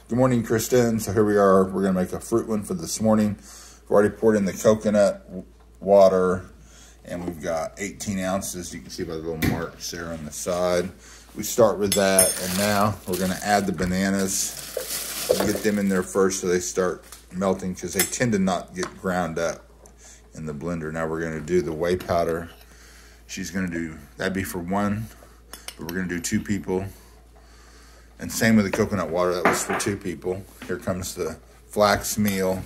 Good morning, Kristen. So here we are. We're going to make a fruit one for this morning. We've already poured in the coconut water, and we've got 18 ounces. You can see by the little marks there on the side. We start with that, and now we're going to add the bananas. We'll get them in there first so they start melting because they tend to not get ground up in the blender. Now we're going to do the whey powder. She's going to do, that'd be for one, but we're going to do 2 people. And same with the coconut water, that was for 2 people. Here comes the flax meal.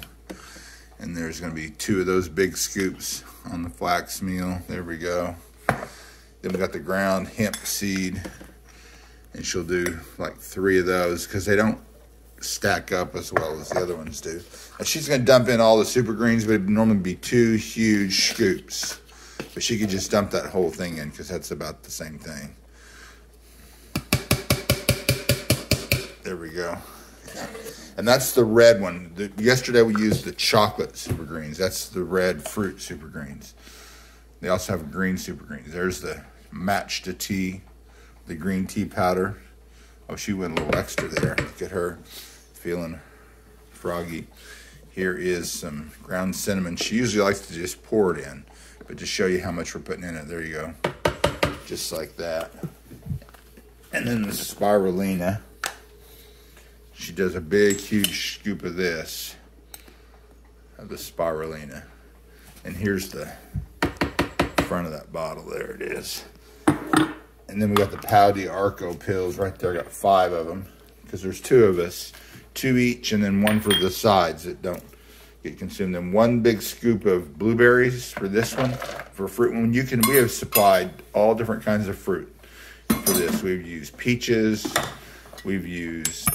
And there's gonna be 2 of those big scoops on the flax meal. There we go. Then we got the ground hemp seed. And she'll do like 3 of those because they don't stack up as well as the other ones do. And she's gonna dump in all the super greens, but it'd normally be 2 huge scoops. But she could just dump that whole thing in because that's about the same thing. There we go. And that's the red one. Yesterday we used the chocolate super greens. That's the red fruit super greens. They also have green super greens. There's the matcha tea, the green tea powder. Oh, she went a little extra there. Look at her feeling froggy. Here is some ground cinnamon. She usually likes to just pour it in, but to show you how much we're putting in it, there you go. Just like that. And then the spirulina. She does a big, huge scoop of this, of the spirulina. And here's the front of that bottle. There it is. And then we got the Arco pills right there. I got 5 of them because there's 2 of us. 2 each and then 1 for the sides that don't get consumed. And 1 big scoop of blueberries for this one. For fruit one, we have supplied all different kinds of fruit for this. We've used peaches. We've used...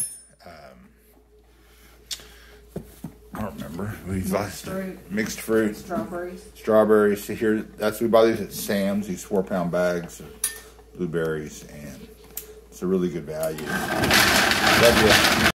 I don't remember. Mixed fruit. Strawberries. So here, we buy these at Sam's. These 4-pound bags of blueberries, and it's a really good value. Love you.